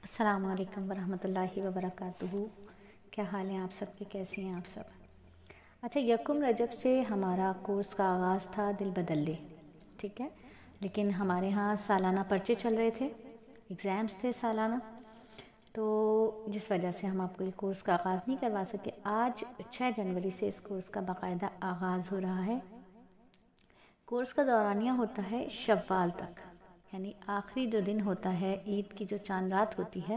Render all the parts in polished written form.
السلام علیکم ورحمۃ اللہ وبرکاتہ۔ کیا حال ہیں آپ سب کے، کیسے ہیں آپ سب؟ اچھا، یکم رجب سے ہمارا کورس کا آغاز تھا دل بدل دے، ٹھیک ہے، لیکن ہمارے ہاں سالانہ پرچے چل رہے تھے، ایگزامس تھے سالانہ، تو جس وجہ سے ہم آپ کو یہ کورس کا آغاز نہیں کروا سکے۔ آج 6 جنوری سے اس کورس کا باقاعدہ آغاز ہو رہا ہے۔ کورس کا دورانیہ ہوتا ہے شوال تک، یعنی آخری جو دن ہوتا ہے عید کی جو چاند رات ہوتی ہے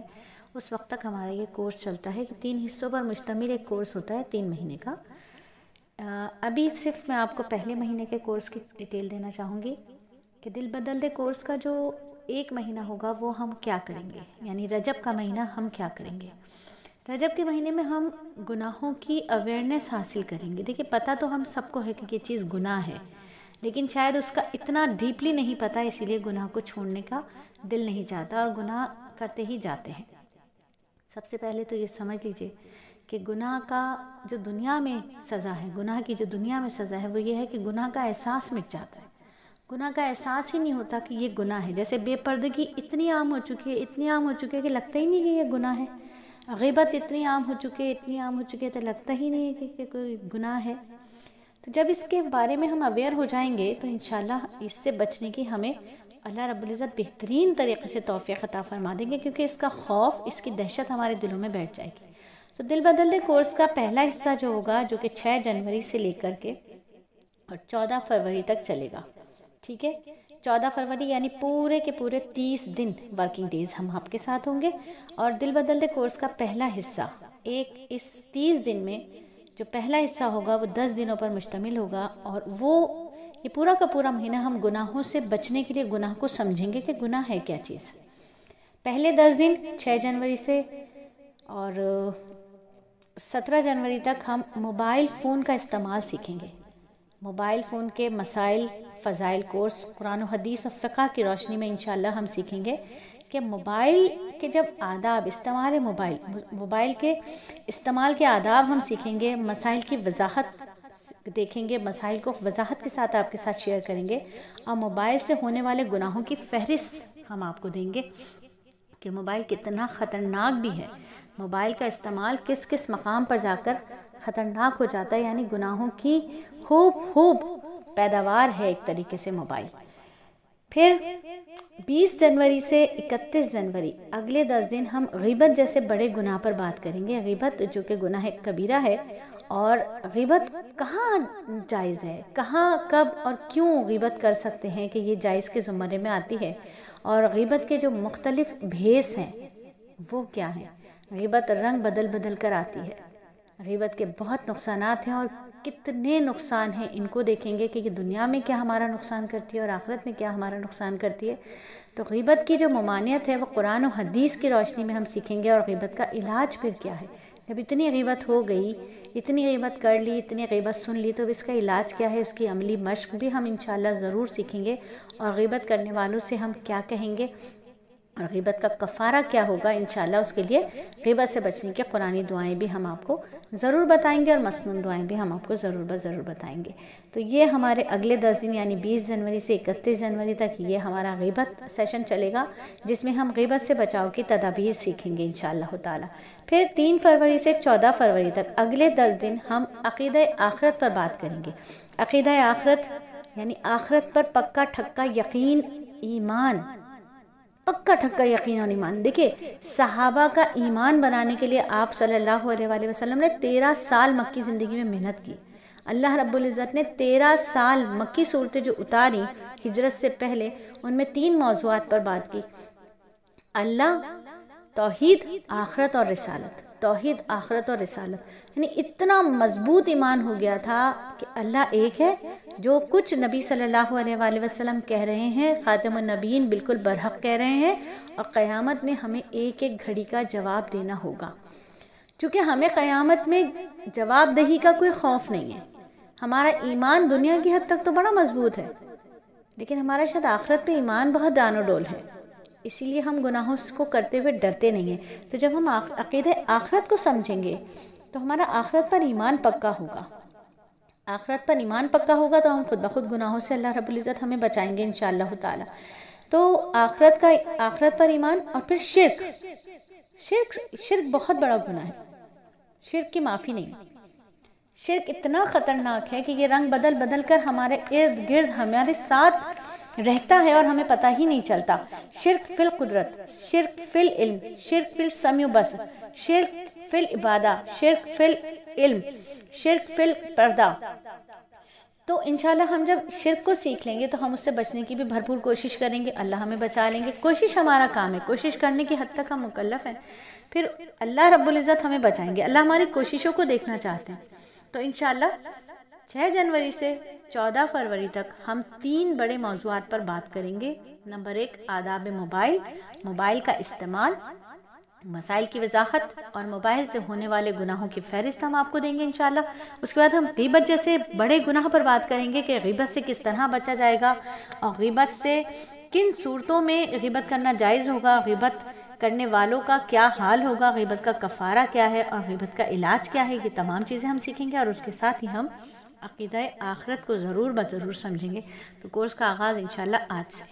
اس وقت تک ہمارا یہ کورس چلتا ہے کہ 3 حصوں پر مشتمل ایک کورس ہوتا ہے 3 مہینے کا۔ ابھی صرف میں آپ کو پہلے مہینے کے کورس کی ڈیٹیل دینا چاہوں گی کہ دل بدل دے کورس کا جو 1 مہینہ ہوگا وہ ہم کیا کریں گے، یعنی رجب کا مہینہ ہم کیا کریں گے۔ رجب کے مہینے میں ہم گناہوں کی اویئرنیس حاصل کریں گے۔ دیکھیں، پتہ تو ہم سب کو ہے کہ یہ چیز گناہ ہے، لیکن شاید اس کا اتنا ڈیپلی نہیں پتہ، اسی لیے گناہ کو چھوڑنے کا دل نہیں چاہتا اور گناہ کرتے ہی جاتے ہیں۔ سب سے پہلے تو یہ سمجھ لیجئے کہ گناہ کا جو دنیا میں سزا ہے، گناہ کی جو دنیا میں سزا ہے وہ یہ ہے کہ گناہ کا احساس مٹ جاتا ہے۔ گناہ کا احساس ہی نہیں ہوتا کہ یہ گناہ ہے۔ جیسے بے پردگی اتنی عام ہو چکی ہے کہ لگتا ہی نہیں کہ یہ گناہ ہے۔ غیبت اتنی عام ہو چکی ہے تو لگتا ہی نہیں ہے کہ کوئی گناہ ہے۔ تو جب اس کے بارے میں ہم اویئر ہو جائیں گے تو انشاءاللہ اس سے بچنے کی ہمیں اللہ رب العزت بہترین طریقے سے توفیق عطا فرما دیں گے، کیونکہ اس کا خوف، اس کی دہشت ہمارے دلوں میں بیٹھ جائے گی۔ تو دل بدل دے کورس کا پہلا حصہ جو ہوگا، جو کہ 6 جنوری سے لے کر کے اور 14 فروری تک چلے گا، ٹھیک ہے۔ 14 فروری یعنی پورے کے پورے 30 دن ورکنگ ڈیز ہم آپ کے ساتھ ہوں گے، اور دل بدل دے کورس کا پہلا حصہ اس 30 دن میں جو پہلا حصہ ہوگا وہ 10 دنوں پر مشتمل ہوگا، اور وہ یہ پورا کا پورا مہینہ ہم گناہوں سے بچنے کے لیے گناہ کو سمجھیں گے کہ گناہ ہے کیا چیز۔ پہلے 10 دن 6 جنوری سے اور 17 جنوری تک ہم موبائل فون کا استعمال سیکھیں گے۔ موبائل فون کے مسائل، فضائل کورس قرآن و حدیث اور فقہ کی روشنی میں انشاءاللہ ہم سیکھیں گے کہ موبائل کے جب آداب، موبائل کے استعمال کے آداب ہم سیکھیں گے، مسائل کی وضاحت دیکھیں گے، مسائل کو وضاحت کے ساتھ آپ کے ساتھ شیئر کریں گے، اور موبائل سے ہونے والے گناہوں کی فہرست ہم آپ کو دیں گے کہ موبائل کتنا خطرناک بھی ہے، موبائل کا استعمال کس کس مقام پر جا کر خطرناک ہو جاتا ہے، یعنی گناہوں کی خوب پیداوار ہے ایک طریقے سے موبائل۔ پھر 20 جنوری سے 31 جنوری اگلے 10 دن ہم غیبت جیسے بڑے گناہ پر بات کریں گے۔ غیبت جو کہ گناہ کبیرہ ہے، اور غیبت کہاں جائز ہے، کہاں، کب اور کیوں غیبت کر سکتے ہیں کہ یہ جائز کے زمرے میں آتی ہے، اور غیبت کے جو مختلف بھیس ہیں وہ کیا ہیں۔ غیبت رنگ بدل کر آتی ہے۔ غیبت کے بہت نقصانات ہیں، اور کتنے نقصان ہیں ان کو دیکھیں گے کہ یہ دنیا میں کیا ہمارا نقصان کرتی ہے اور آخرت میں کیا ہمارا نقصان کرتی ہے۔ تو غیبت کی جو ممانعت ہے وہ قرآن و حدیث کی روشنی میں ہم سیکھیں گے، اور غیبت کا علاج پھر کیا ہے۔ جب اتنی غیبت ہو گئی، اتنی غیبت کر لی، اتنی غیبت سن لی، تو اس کا علاج کیا ہے، اس کی عملی مشق بھی ہم انشاءاللہ ضرور سیکھیں گے، اور غیبت کرنے والوں سے ہم کیا کہیں گے اور غیبت کا کفارہ کیا ہوگا، انشاءاللہ اس کے لیے غیبت سے بچنے کی قرآنی دعائیں بھی ہم آپ کو ضرور بتائیں گے، اور مسنون دعائیں بھی ہم آپ کو ضرور بتائیں گے۔ تو یہ ہمارے اگلے 10 دن یعنی 20 جنوری سے 31 جنوری تک یہ ہمارا غیبت سیشن چلے گا، جس میں ہم غیبت سے بچاؤ کی تدابیر سیکھیں گے انشاءاللہ تعالی۔ پھر 3 فروری سے 14 فروری تک اگلے 10 دن ہم عقیدہ آخرت پر بات کریں گے۔ عقیدہ آخرت یعنی آخرت پر پکا ٹھکا یقین، ایمان، پکا ٹھکا یقین اور ایمان۔ دیکھیں، صحابہ کا ایمان بنانے کے لیے آپ صلی اللہ علیہ وآلہ وسلم نے 13 سال مکی زندگی میں محنت کی۔ اللہ رب العزت نے 13 سال مکی صورتیں جو اتاری ہجرت سے پہلے، ان میں 3 موضوعات پر بات کی: اللہ، توحید، آخرت اور رسالت۔ توحید، آخرت اور رسالت، یعنی اتنا مضبوط ایمان ہو گیا تھا کہ اللہ ایک ہے، جو کچھ نبی صلی اللہ علیہ وآلہ وسلم کہہ رہے ہیں، خاتم النبیین بالکل برحق کہہ رہے ہیں، اور قیامت میں ہمیں ایک ایک گھڑی کا جواب دینا ہوگا۔ چونکہ ہمیں قیامت میں جواب دہی کا کوئی خوف نہیں ہے۔ ہمارا ایمان دنیا کی حد تک تو بڑا مضبوط ہے، لیکن ہمارا شاید آخرت پہ ایمان بہت ڈانو ڈول ہے، اسی لیے ہم گناہوں کو کرتے ہوئے ڈرتے نہیں ہیں۔ تو جب ہم عقیدہ آخرت کو سمجھیں گے تو ہمارا آخرت پر ایمان پکا ہوگا۔ آخرت پر ایمان پکا ہوگا تو ہم خود بخود گناہوں سے اللہ رب العزت ہمیں بچائیں گے انشاءاللہ تعالی۔ تو آخرت پر ایمان، اور پھر شرک بہت بڑا گناہ ہے، شرک کی معافی نہیں۔ شرک اتنا خطرناک ہے کہ یہ رنگ بدل بدل کر ہمارے ارد گرد ہمارے ساتھ رہتا ہے اور ہمیں پتہ ہی نہیں چلتا۔ شرک فی القدرت، شرک فی العلم، شرک فی السمع و بصر، شرک فی العبادہ، شرک فی العلم، شرک فی الپردہ۔ تو انشاءاللہ ہم جب شرک کو سیکھ لیں گے تو ہم اس سے بچنے کی بھی بھرپور کوشش کریں گے، اللہ ہمیں بچا لیں گے۔ کوشش ہمارا کام ہے، کوشش کرنے کی حد تک ہم مکلف ہیں، پھر اللہ رب العزت ہمیں بچائیں گے۔ اللہ ہماری کوششوں کو دیکھنا چاہتے ہیں۔ تو انشاءاللہ 6 جنوری سے 14 فروری تک ہم 3 بڑے موضوعات پر بات کریں گے۔ نمبر 1 آداب موبائل، موبائل کا استعمال، مسائل کی وضاحت اور موبائل سے ہونے والے گناہوں کی فہرست ہم آپ کو دیں گے انشاءاللہ۔ اس کے بعد ہم غیبت جیسے بڑے گناہ پر بات کریں گے کہ غیبت سے کس طرح بچا جائے گا اور غیبت سے کن صورتوں میں غیبت کرنا جائز ہوگا، غیبت کرنے والوں کا کیا حال ہوگا، غیبت کا کفارہ کیا ہے اور غیبت کا علاج کیا ہے۔ یہ تمام چیزیں ہم سیکھیں گے اور اس کے ساتھ ہی ہم عقیدہ آخرت کو ضرور بضرور سمجھیں گے۔ تو کورس کا آغاز انشاءاللہ آج سے۔